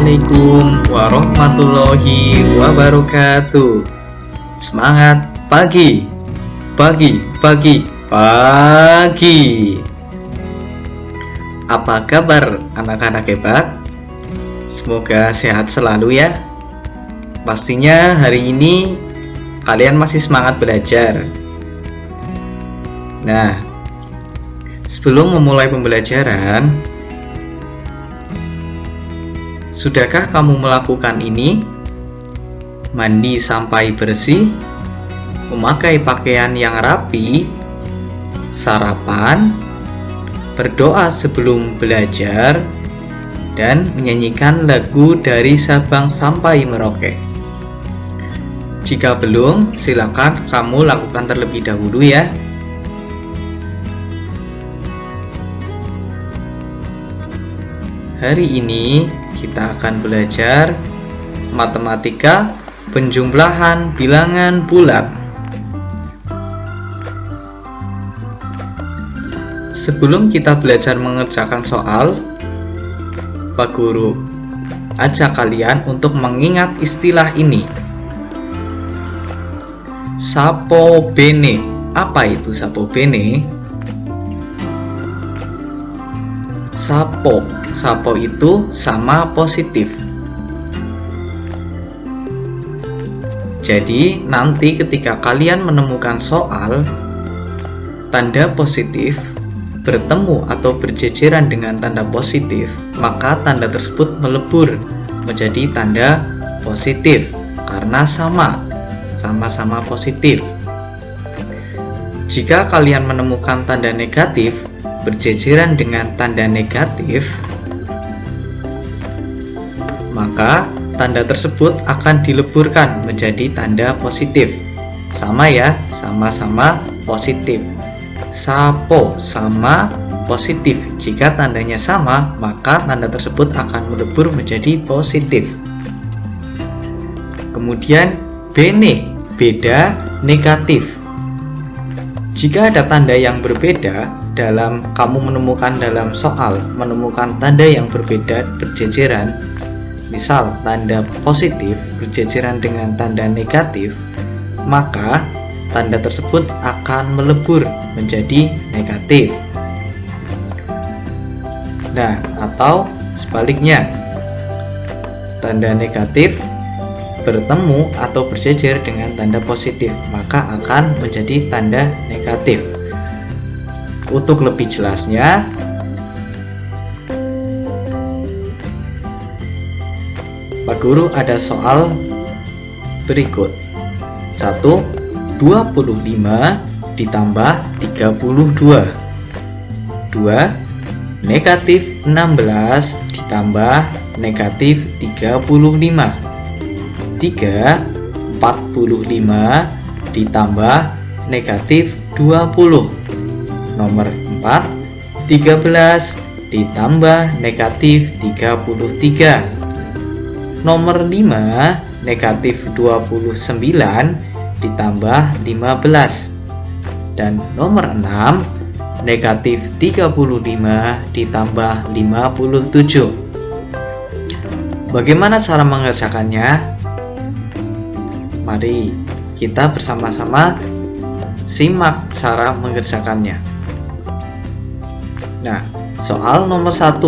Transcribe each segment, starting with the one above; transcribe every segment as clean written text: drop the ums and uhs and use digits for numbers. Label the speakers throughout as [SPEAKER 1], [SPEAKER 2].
[SPEAKER 1] Assalamualaikum warahmatullahi wabarakatuh. Semangat pagi, pagi, pagi, pagi. Apa kabar anak-anak hebat? Semoga sehat selalu ya. Pastinya hari ini kalian masih semangat belajar. Nah, sebelum memulai pembelajaran, sudahkah kamu melakukan ini? Mandi sampai bersih, memakai pakaian yang rapi, sarapan, berdoa sebelum belajar, dan menyanyikan lagu dari Sabang sampai Merauke. Jika belum, silakan kamu lakukan terlebih dahulu ya. Hari ini kita akan belajar matematika penjumlahan bilangan bulat. Sebelum kita belajar mengerjakan soal, Pak Guru ajak kalian untuk mengingat istilah ini. Sapobene. Apa itu sapobene? Sapo itu sama positif. Jadi nanti ketika kalian menemukan soal tanda positif bertemu atau berjejeran dengan tanda positif, maka tanda tersebut melebur menjadi tanda positif karena sama-sama positif. Jika kalian menemukan tanda negatif berjejeran dengan tanda negatif, maka tanda tersebut akan dileburkan menjadi tanda positif. Sama ya, sama-sama positif. Sapo sama positif. Jika tandanya sama, maka tanda tersebut akan melebur menjadi positif. Kemudian bene, beda, negatif. Jika ada tanda yang berbeda dalam kamu menemukan dalam soal, menemukan tanda yang berbeda berjejeran, misal tanda positif berjejeran dengan tanda negatif, maka tanda tersebut akan melebur menjadi negatif. Nah, atau sebaliknya, tanda negatif bertemu atau berjejer dengan tanda positif, maka akan menjadi tanda negatif. Untuk lebih jelasnya, Pak Guru ada soal berikut. 1. 25 ditambah 32. 2. Negatif 16 ditambah negatif 35. 3. 45 ditambah negatif 20. Nomor 4. 13 ditambah negatif 33. Nomor 5, negatif 29 ditambah 15. Dan nomor 6, negatif 35 ditambah 57. Bagaimana cara mengerjakannya? Mari kita bersama-sama simak cara mengerjakannya. Nah, soal nomor 1,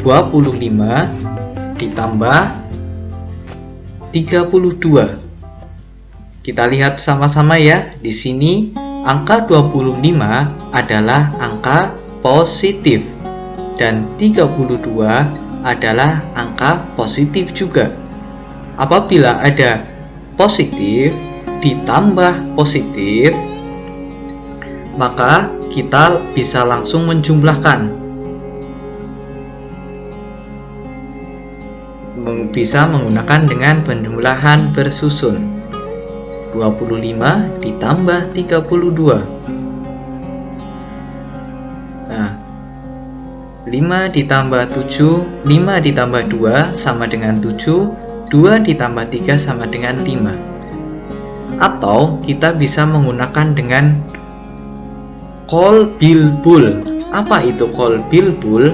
[SPEAKER 1] 25 ditambah 32. Kita lihat sama-sama ya. Di sini angka 25 adalah angka positif dan 32 adalah angka positif juga. Apabila ada positif ditambah positif, maka kita bisa langsung menjumlahkan. Bisa menggunakan dengan penjumlahan bersusun. 25 ditambah 32. Nah, 5 ditambah 7, 5 ditambah 2 sama dengan 7, 2 ditambah 3 sama dengan 5. Atau kita bisa menggunakan dengan kolbilbul. Apa itu kolbilbul?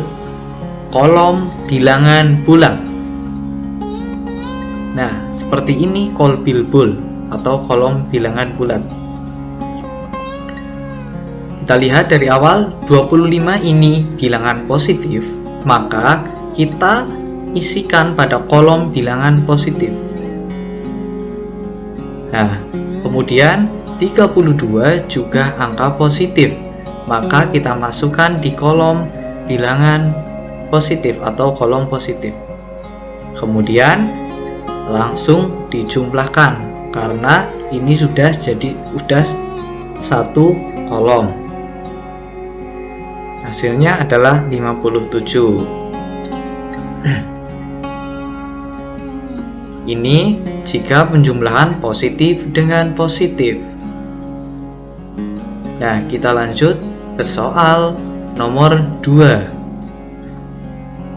[SPEAKER 1] Kolom bilangan bulat. Nah, seperti ini kolbilbul atau kolom bilangan bulat. Kita lihat dari awal 25 ini bilangan positif, maka kita isikan pada kolom bilangan positif. Nah, kemudian 32 juga angka positif, maka kita masukkan di kolom bilangan positif atau kolom positif. Kemudian langsung dijumlahkan karena ini sudah satu kolom. Hasilnya adalah 57. Ini jika penjumlahan positif dengan positif. Nah, kita lanjut ke soal nomor 2.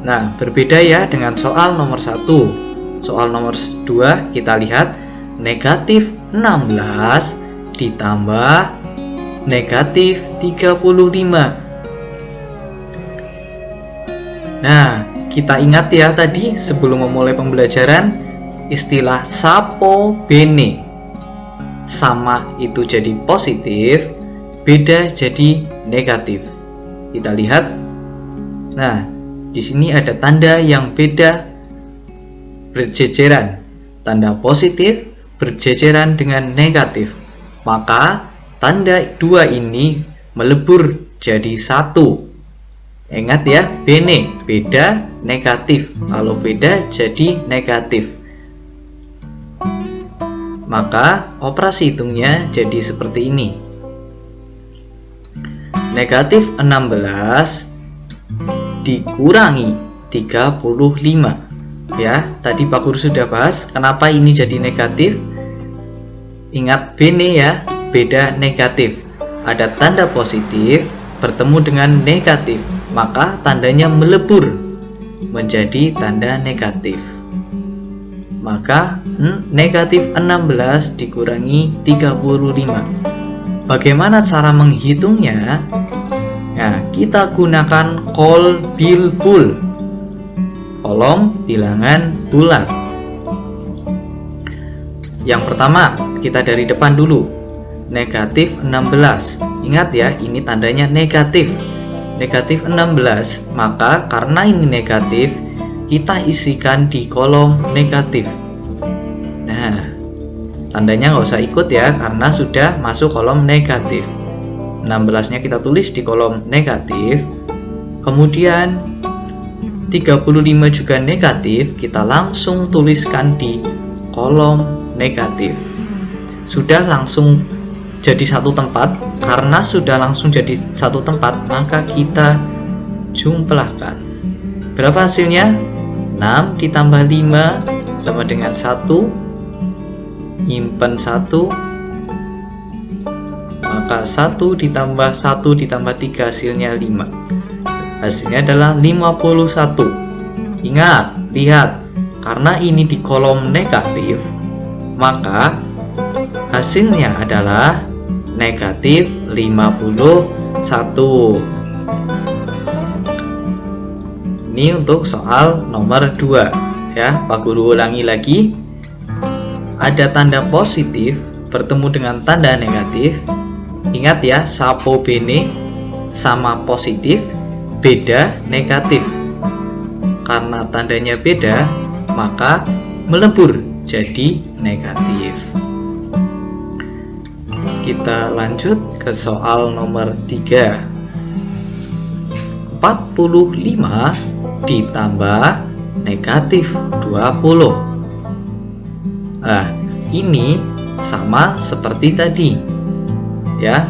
[SPEAKER 1] Nah, berbeda ya dengan soal nomor 1. Soal nomor 2 kita lihat negatif 16 ditambah negatif 35. Nah, kita ingat ya tadi sebelum memulai pembelajaran istilah sapo bene. Sama itu jadi positif, beda jadi negatif. Kita lihat. Nah, di sini ada tanda yang beda berjejeran. Tanda positif berjejeran dengan negatif. Maka tanda 2 ini melebur jadi 1. Ingat ya, bene, beda, negatif. Kalau beda jadi negatif. Maka operasi hitungnya jadi seperti ini. Negatif 16 dikurangi 35. Ya, tadi Pak Guru sudah bahas kenapa ini jadi negatif. Ingat bene ya, beda negatif. Ada tanda positif bertemu dengan negatif, maka tandanya melebur menjadi tanda negatif. Maka negatif 16 dikurangi 35. Bagaimana cara menghitungnya? Nah, kita gunakan kolbilbul, kolom bilangan bulat. Yang pertama, kita dari depan dulu. Negatif 16. Ingat ya, ini tandanya negatif. Negatif 16. Maka karena ini negatif, kita isikan di kolom negatif. Nah, tandanya nggak usah ikut ya, karena sudah masuk kolom negatif. 16 nya kita tulis di kolom negatif. Kemudian 35 juga negatif, kita langsung tuliskan di kolom negatif. Sudah langsung jadi satu tempat. Karena sudah langsung jadi satu tempat, maka kita jumlahkan. Berapa hasilnya? 6 ditambah 5 sama dengan 1. Nyimpen 1. Maka 1 ditambah 1 ditambah 3 hasilnya 5. Hasilnya adalah 51. Ingat, lihat, karena ini di kolom negatif, maka hasilnya adalah negatif 51. Ini untuk soal nomor 2 ya. Pak Guru ulangi lagi. Ada tanda positif bertemu dengan tanda negatif. Ingat ya, sapo bene sama positif, beda negatif. Karena tandanya beda, maka melebur jadi negatif. Kita lanjut ke soal nomor 3. 45 ditambah negatif 20. Nah, ini sama seperti tadi. Ya,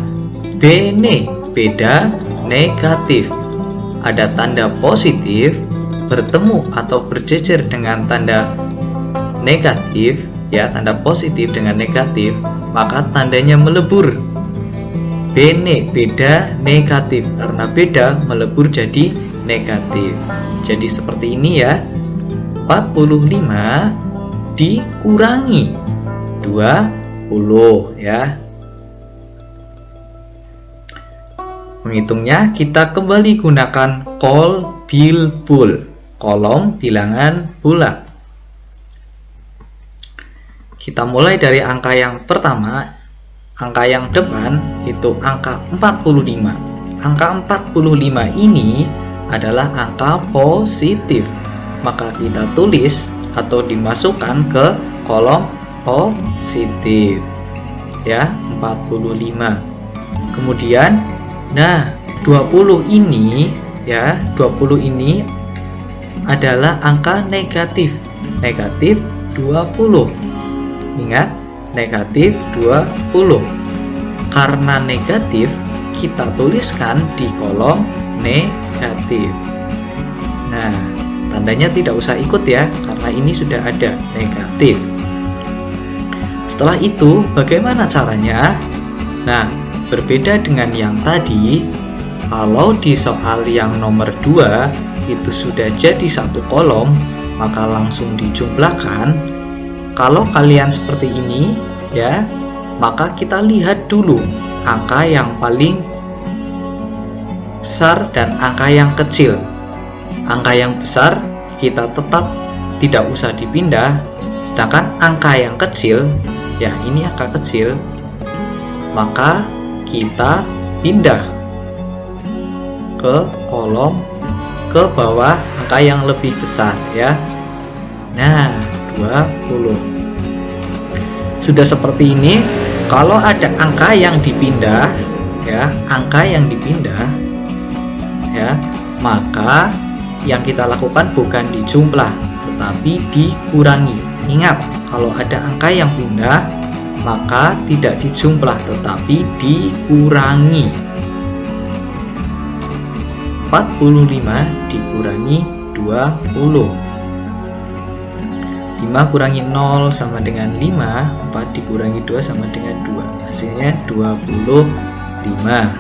[SPEAKER 1] bene, beda, negatif. Ada tanda positif bertemu atau berjejer dengan tanda negatif, ya, tanda positif dengan negatif, maka tandanya melebur. Bene, beda, negatif. Karena beda melebur jadi negatif. Jadi seperti ini ya. 45 dikurangi 20 ya. Menghitungnya kita kembali gunakan kolbilbul, kolom bilangan bulat. Kita mulai dari angka yang pertama, angka yang depan itu angka 45. Angka 45 ini adalah angka positif. Maka kita tulis atau dimasukkan ke kolom positif. Ya, 45. Kemudian, nah, 20 ini ya, 20 ini adalah angka negatif. Negatif 20. Ingat, negatif 20. Karena negatif, kita tuliskan di kolom negatif. Nah, tandanya tidak usah ikut ya, karena ini sudah ada negatif. Setelah itu, bagaimana caranya? Nah, berbeda dengan yang tadi, kalau di soal yang nomor 2 itu sudah jadi satu kolom, maka langsung dijumlahkan. Kalau kalian seperti ini ya, maka kita lihat dulu angka yang paling besar dan angka yang kecil. Angka yang besar kita tetap tidak usah dipindah, sedangkan angka yang kecil, ya ini angka kecil, maka kita pindah ke kolom ke bawah angka yang lebih besar ya. Nah, 20. Sudah seperti ini. Kalau ada angka yang dipindah ya, angka yang dipindah ya, maka yang kita lakukan bukan dijumlah tetapi dikurangi. Ingat, kalau ada angka yang pindah maka tidak dijumlah tetapi dikurangi. 45 dikurangi 20. 5 kurangi 0 sama dengan 5. 4 dikurangi 2 sama dengan 2. Hasilnya 25.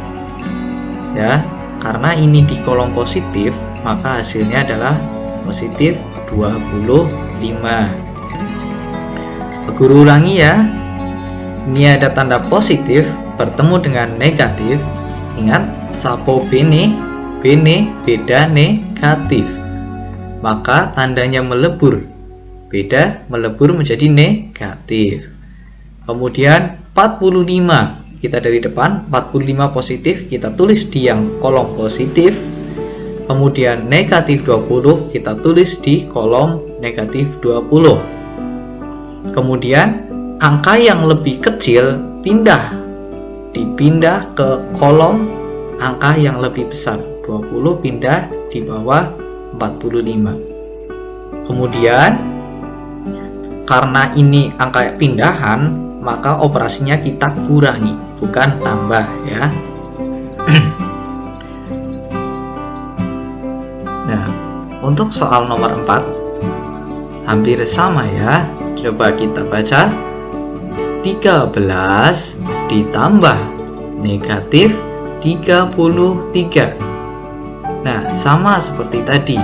[SPEAKER 1] Ya, karena ini di kolom positif, maka hasilnya adalah positif 25. Guru ulangi ya. Ini ada tanda positif bertemu dengan negatif. Ingat, sapo bene, bene beda negatif. Maka tandanya melebur. Beda melebur menjadi negatif. Kemudian 45. Kita dari depan 45 positif, kita tulis di yang kolom positif. Kemudian negatif 20 kita tulis di kolom negatif 20. Kemudian angka yang lebih kecil dipindah ke kolom angka yang lebih besar. 20 pindah di bawah 45. Kemudian karena ini angka pindahan, maka operasinya kita kurangi, bukan tambah ya. Nah, untuk soal nomor 4 hampir sama ya. Coba kita baca. 13 ditambah negatif 33. Nah, sama seperti tadi.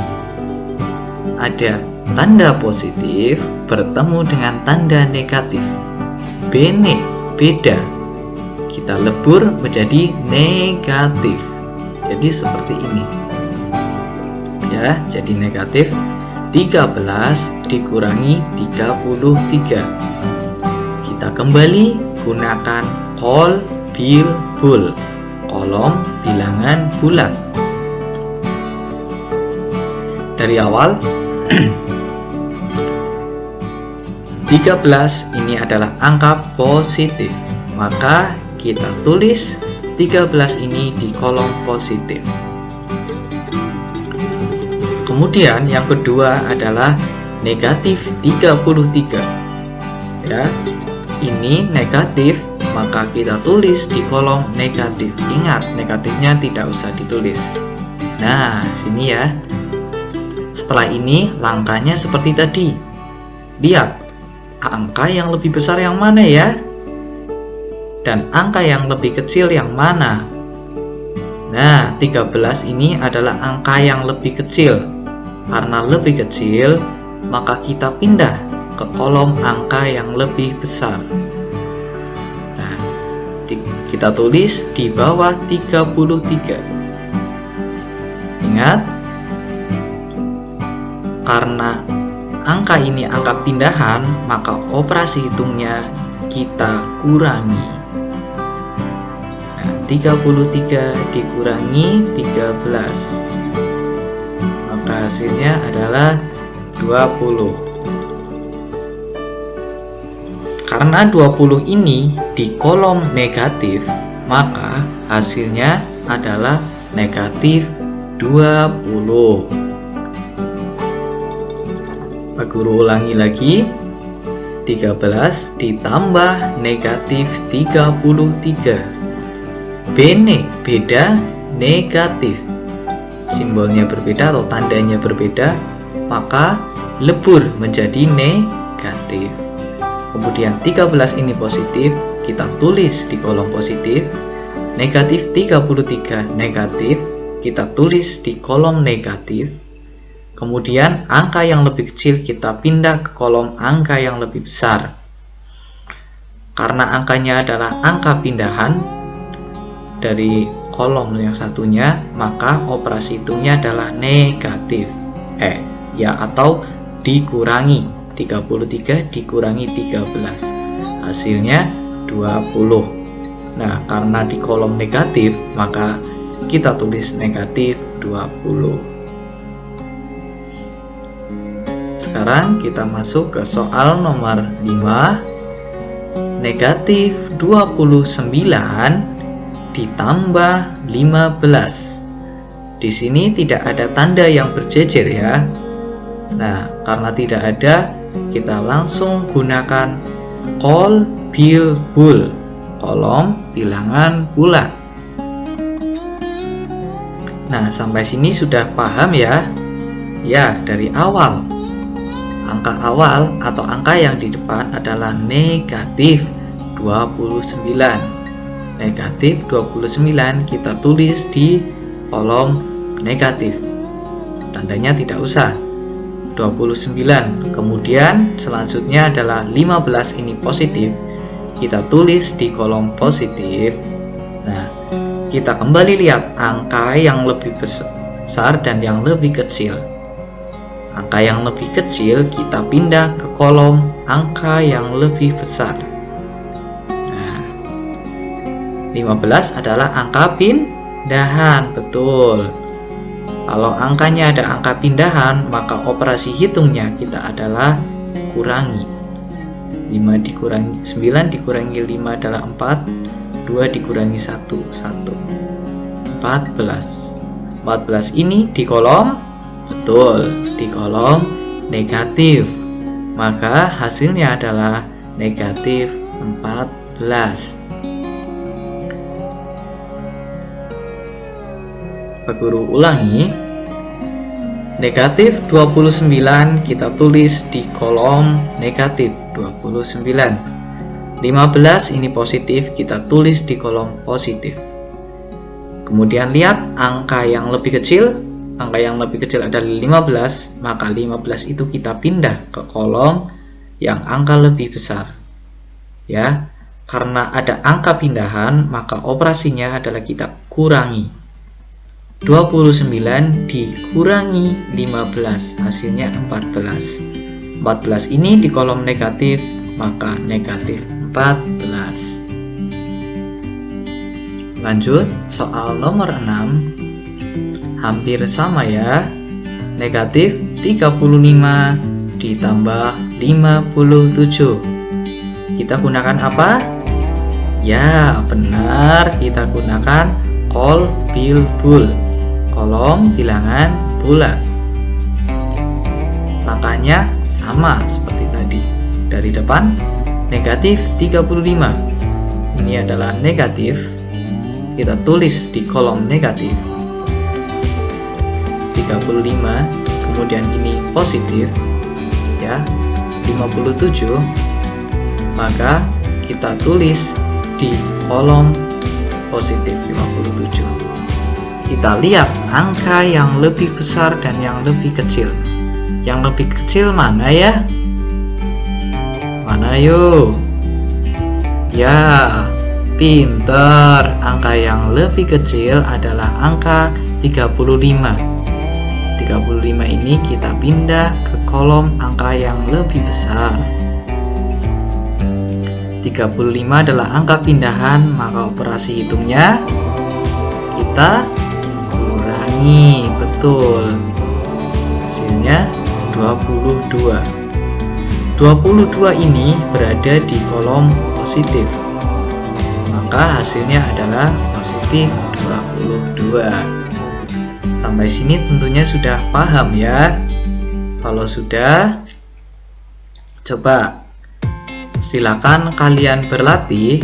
[SPEAKER 1] Ada tanda positif bertemu dengan tanda negatif. Bene, beda. Kita lebur menjadi negatif. Jadi seperti ini. Ya, jadi negatif 13 dikurangi 33. Kita kembali gunakan kol bil bul, kolom bilangan bulat. Dari awal 13 ini adalah angka positif, maka kita tulis 13 ini di kolom positif. Kemudian yang kedua adalah negatif 33 ya. Ini negatif, maka kita tulis di kolom negatif. Ingat, negatifnya tidak usah ditulis. Nah, sini ya. Setelah ini langkahnya seperti tadi. Lihat, angka yang lebih besar yang mana ya? Dan angka yang lebih kecil yang mana? Nah, 13 ini adalah angka yang lebih kecil. Karena lebih kecil, maka kita pindah ke kolom angka yang lebih besar. Nah, kita tulis di bawah 33. Ingat, karena angka ini angka pindahan, maka operasi hitungnya kita kurangi. Nah, 33 dikurangi 13, maka hasilnya adalah 20. Karena 20 ini di kolom negatif, maka hasilnya adalah negatif 20. Pak Guru ulangi lagi, 13 ditambah negatif 33. Beda negatif. Simbolnya berbeda atau tandanya berbeda, maka lebur menjadi negatif. Kemudian 13 ini positif, kita tulis di kolom positif. Negatif 33 negatif, kita tulis di kolom negatif. Kemudian angka yang lebih kecil kita pindah ke kolom angka yang lebih besar. Karena angkanya adalah angka pindahan dari kolom yang satunya, maka operasi hitungnya adalah negatif. Atau dikurangi. 33 dikurangi 13. Hasilnya 20. Nah, karena di kolom negatif, maka kita tulis negatif 20. Sekarang kita masuk ke soal nomor 5. Negatif 29 ditambah 15. Di sini tidak ada tanda yang berjejer ya. Nah, karena tidak ada, kita langsung gunakan kolbilbul, kolom bilangan bulat. Nah, sampai sini sudah paham ya? Ya, dari awal. Angka awal atau angka yang di depan adalah negatif 29. Negatif 29 kita tulis di kolom negatif. Tandanya tidak usah. 29. Kemudian selanjutnya adalah 15 ini positif. Kita tulis di kolom positif. Nah, kita kembali lihat angka yang lebih besar dan yang lebih kecil. Angka yang lebih kecil kita pindah ke kolom angka yang lebih besar. Nah, 15 adalah angka pindahan, betul. Kalau angkanya ada angka pindahan, maka operasi hitungnya kita adalah kurangi. 9 dikurangi 5 adalah 4. 2 dikurangi 1, 1. 14. 14 ini di kolom, betul, di kolom negatif. Maka hasilnya adalah negatif 14. Pak Guru ulangi. Negatif 29 kita tulis di kolom negatif 29. 15 ini positif, kita tulis di kolom positif. Kemudian lihat angka yang lebih kecil. Angka yang lebih kecil adalah 15, maka 15 itu kita pindah ke kolom yang angka lebih besar. Ya, karena ada angka pindahan, maka operasinya adalah kita kurangi. 29 dikurangi 15, hasilnya 14. 14 ini di kolom negatif, maka negatif 14. Lanjut, soal nomor 6. Hampir sama ya. Negatif 35 ditambah 57. Kita gunakan apa? Ya, benar, kita gunakan kolbilbul, kolom bilangan bulat. Langkahnya sama seperti tadi. Dari depan, negatif 35. Ini adalah negatif. Kita tulis di kolom negatif 35. Kemudian ini positif, ya, 57. Maka kita tulis di kolom positif 57. Kita lihat angka yang lebih besar dan yang lebih kecil. Yang lebih kecil mana ya? Mana yuk? Ya, pinter. Angka yang lebih kecil adalah angka 35. 35 ini kita pindah ke kolom angka yang lebih besar. 35 adalah angka pindahan, maka operasi hitungnya kita kurangi. Betul, hasilnya 22. 22 ini berada di kolom positif, maka hasilnya adalah positif 22. Sampai sini tentunya sudah paham ya. Kalau sudah, coba silakan kalian berlatih,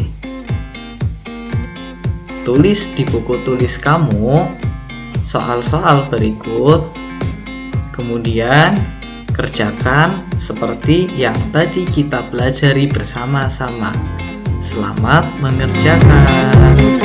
[SPEAKER 1] tulis di buku tulis kamu soal-soal berikut, kemudian kerjakan seperti yang tadi kita pelajari bersama-sama. Selamat mengerjakan.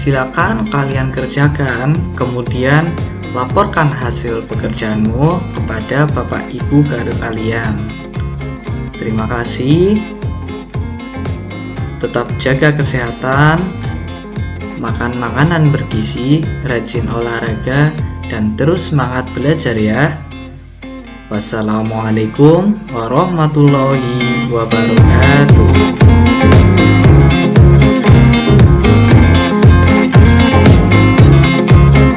[SPEAKER 1] Silakan kalian kerjakan, kemudian laporkan hasil pekerjaanmu kepada Bapak Ibu guru kalian. Terima kasih. Tetap jaga kesehatan, makan makanan bergizi, rajin olahraga, dan terus semangat belajar ya. Wassalamualaikum warahmatullahi wabarakatuh.